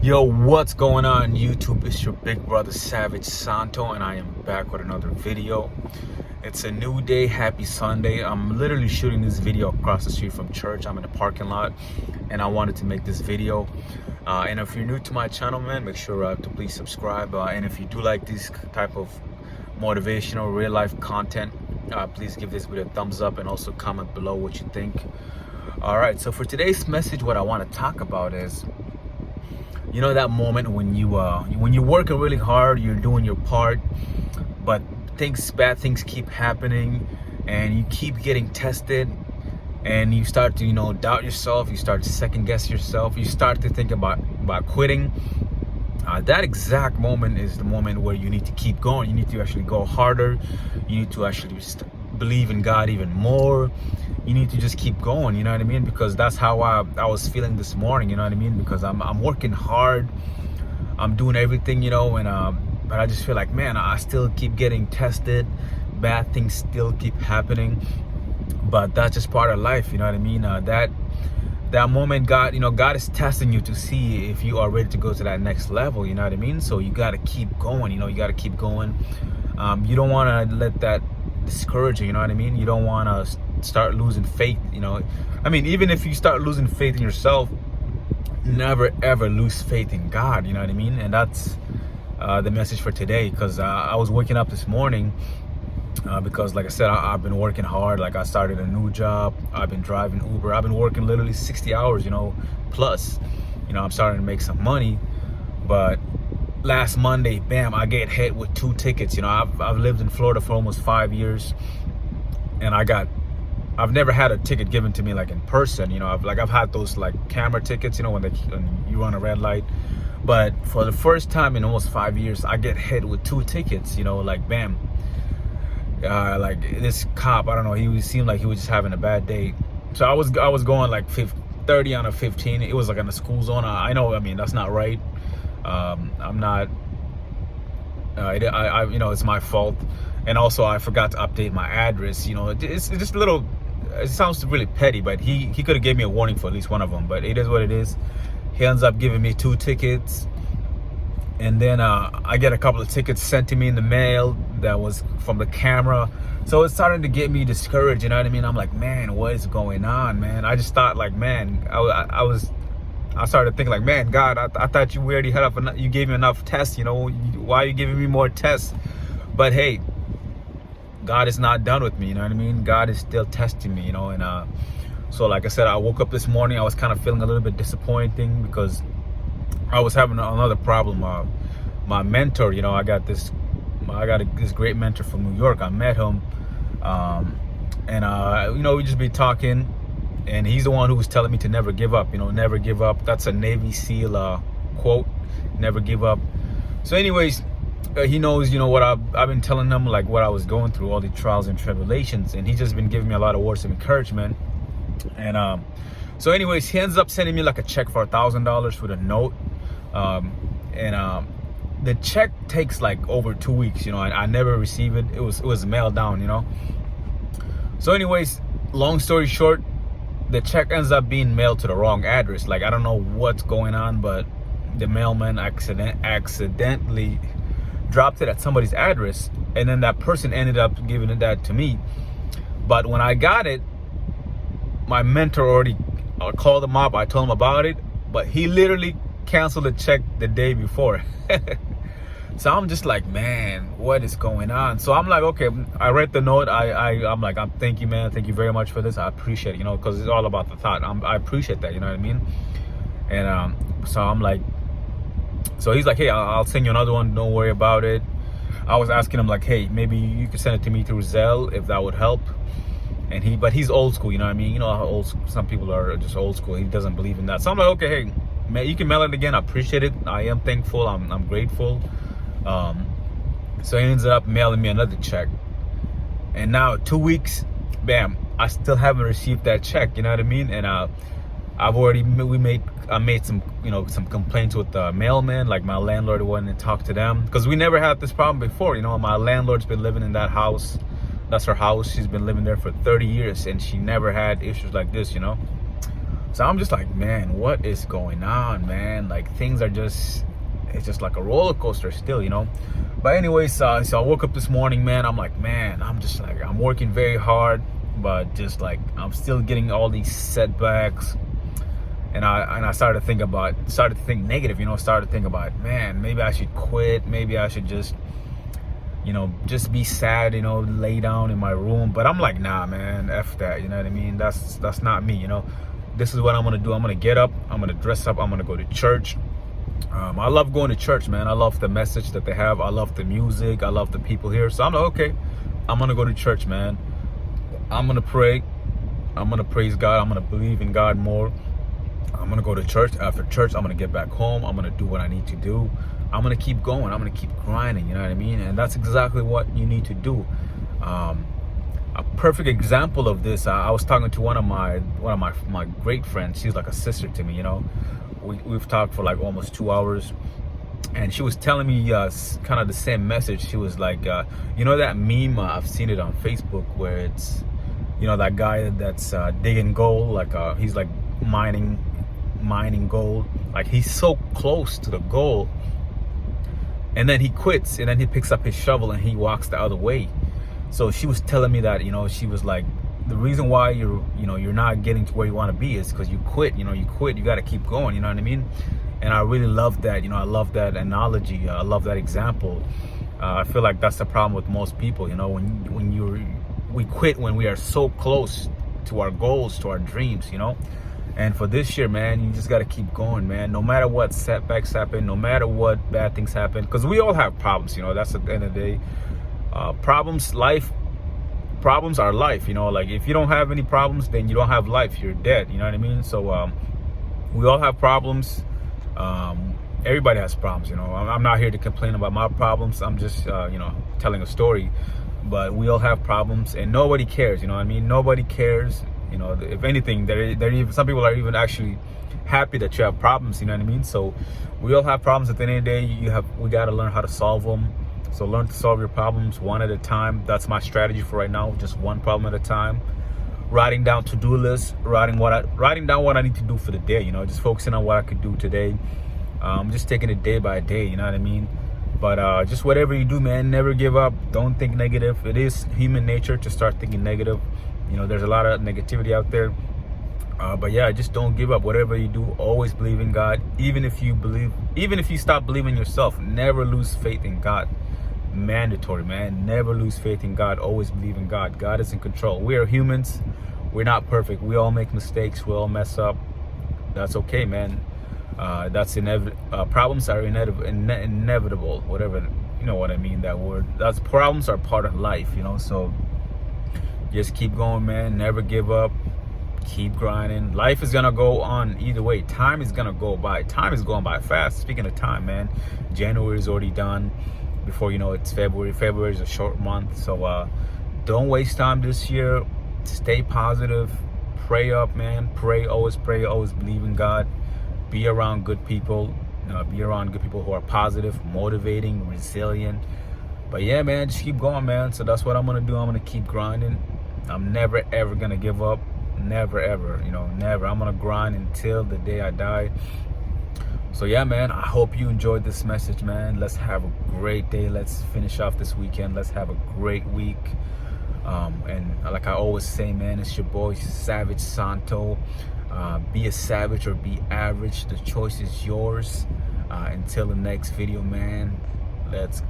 Yo, what's going on YouTube? It's your big brother Savage Santo, and I am back with another video. It's a new day. Happy Sunday. I'm literally shooting this video across the street from church. I'm in the parking lot and I wanted to make this video. And if you're new to my channel, man, make sure to please subscribe. And if you do like this type of motivational real life content, please give this video a thumbs up and also comment below what you think. All right, so for today's message, what I want to talk about is, you know, that moment when you're working really hard, you're doing your part, but bad things keep happening and you keep getting tested and you start to, doubt yourself, you start to second guess yourself, you start to think about quitting. That exact moment is the moment where you need to keep going. You need to actually go harder. You need to actually believe in God even more. You need to just keep going, you know what I mean? Because that's how I was feeling this morning, you know what I mean? Because I'm working hard, I'm doing everything, but I just feel like, man, I still keep getting tested, bad things still keep happening, but that's just part of life, you know what I mean? That moment, God is testing you to see if you are ready to go to that next level, you know what I mean? So you got to keep going, you got to keep going. You don't want to let that discourage you, you know what I mean? You don't want to start losing faith, I mean, even if you start losing faith in yourself, never ever lose faith in God, you know what I mean? And that's the message for today, because I was waking up this morning because, like I said, I've been working hard. Like, I started a new job, I've been driving Uber, I've been working literally 60 hours, plus, I'm starting to make some money. But last Monday, bam, I get hit with 2 tickets. I've lived in Florida for almost 5 years, and I've never had a ticket given to me like in person. I've had those like camera tickets, when you run a red light. But for the first time in almost 5 years, I get hit with 2 tickets. Like, bam. Like, this cop, I don't know, he seemed like he was just having a bad day. So I was going like 30 on a 15. It was like in the school zone. I know, I mean, that's not right. I'm not. It's my fault. And also, I forgot to update my address. It's just a little. It sounds really petty, but he could have gave me a warning for at least one of them. But it is what it is. He ends up giving me 2 tickets, and then I get a couple of tickets sent to me in the mail that was from the camera. So it's starting to get me discouraged. You know what I mean? I'm like, man, what is going on, man? I just thought, like, man, I started thinking, like, man, God, I thought you already had enough. You gave me enough tests. Why are you giving me more tests? But hey, God is not done with me, you know what I mean? God is still testing me, and so like I said, I woke up this morning, I was kind of feeling a little bit disappointing because I was having another problem. My mentor, I got this great mentor from New York. I met him, and we just be talking, and he's the one who was telling me to never give up, never give up. That's a Navy SEAL quote, never give up. So anyways, he knows, what I've been telling him, like what I was going through, all the trials and tribulations, and he's just been giving me a lot of words of encouragement. And so anyways, he ends up sending me like a check for $1,000 with a note, and the check takes like over 2 weeks. I never receive it. It was mailed down. So anyways, long story short, the check ends up being mailed to the wrong address. Like, I don't know what's going on, but the mailman accidentally dropped it at somebody's address, and then that person ended up giving that to me. But when I got it, my mentor already called him up. I told him about it, but he literally canceled the check the day before. So I'm just like, man, what is going on? So I'm like, okay, I read the note. I'm like, thank you, man. Thank you very much for this. I appreciate it, because it's all about the thought. I appreciate that, you know what I mean? And so I'm like, so he's like, hey, I'll send you another one. Don't worry about it. I was asking him, like, hey, maybe you could send it to me through Zelle if that would help. And but he's old school, you know what I mean? You know how some people are just old school. He doesn't believe in that. So I'm like, okay, hey, man, you can mail it again. I appreciate it. I am thankful. I'm grateful. So he ends up mailing me another check. And now 2 weeks, bam, I still haven't received that check. You know what I mean? And I made some some complaints with the mailman. Like, my landlord went and talked to them, because we never had this problem before. My landlord's been living in that house. That's her house. She's been living there for 30 years and she never had issues like this. So I'm just like, man, what is going on, man? Like things are just, it's just like a roller coaster still, you know. But anyways, so I woke up this morning, man. I'm like, man, I'm just like, I'm working very hard, but just like I'm still getting all these setbacks. And I started to think negative, you know. Started to think about, man, maybe I should quit. Maybe I should just, you know, just be sad, you know, lay down in my room. But I'm like, nah, man, F that, you know what I mean? That's not me, you know. This is what I'm gonna do. I'm gonna get up, I'm gonna dress up, I'm gonna go to church. I love going to church, man. I love the message that they have. I love the music. I love the people here. So I'm like, okay, I'm gonna go to church, man. I'm gonna pray. I'm gonna praise God. I'm gonna believe in God more. I'm gonna go to church. After church, I'm gonna get back home. I'm gonna do what I need to do. I'm gonna keep going. I'm gonna keep grinding, you know what I mean? And that's exactly what you need to do. A perfect example of this, I was talking to one of my great friends. She's like a sister to me, you know. We've talked for like almost 2 hours, and she was telling me kind of the same message. She was like, you know that meme, I've seen it on Facebook, where it's, you know, that guy that's digging gold, like he's like mining gold, like he's so close to the gold, and then he quits, and then he picks up his shovel and he walks the other way. So she was telling me that, you know, she was like, the reason why you're not getting to where you want to be is because you quit. You know, you quit, you got to keep going, you know what I mean? And I really love that, you know. I love that analogy. I love that example. I feel like that's the problem with most people, you know, we quit when we are so close to our goals, to our dreams, you know. And for this year, man, you just got to keep going, man. No matter what setbacks happen, no matter what bad things happen, because we all have problems, you know. That's at the end of the day. Problems are life, you know. Like if you don't have any problems, then you don't have life. You're dead, you know what I mean? So we all have problems. Everybody has problems, you know. I'm not here to complain about my problems. I'm just you know, telling a story. But we all have problems, and nobody cares, you know what I mean? Nobody cares, you know. If anything, some people are even actually happy that you have problems, you know what I mean? So we all have problems. At the end of the day, we got to learn how to solve them. So learn to solve your problems one at a time. That's my strategy for right now, just one problem at a time. Writing down to-do lists, writing down what I need to do for the day, you know, just focusing on what I could do today. Just taking it day by day, you know what I mean? But just whatever you do, man, never give up. Don't think negative. It is human nature to start thinking negative. You know, there's a lot of negativity out there. But yeah, just don't give up. Whatever you do, always believe in God. Even if you stop believing in yourself, never lose faith in God. Mandatory, man. Never lose faith in God. Always believe in God. God is in control. We are humans. We're not perfect. We all make mistakes. We all mess up. That's okay, man. That's inevitable. Problems are inevitable. Whatever, you know what I mean, that word. That's problems are part of life, you know. So just keep going, man. Never give up. Keep grinding. Life is gonna go on either way. Time is gonna go by. Time is going by fast. Speaking of time, man, January is already done. Before you know, it's February. February is a short month. So don't waste time this year. Stay positive. Pray up, man. Pray, always believe in God. Be around good people. Be around good people who are positive, motivating, resilient. But yeah, man, just keep going, man. So that's what I'm gonna do. I'm gonna keep grinding. I'm never ever gonna give up. Never ever, you know, never. I'm gonna grind until the day I die. So yeah, man, I hope you enjoyed this message, man. Let's have a great day. Let's finish off this weekend. Let's have a great week. And like I always say, man, it's your boy Savage Santo. Be a savage or be average. The choice is yours. Until the next video, man, let's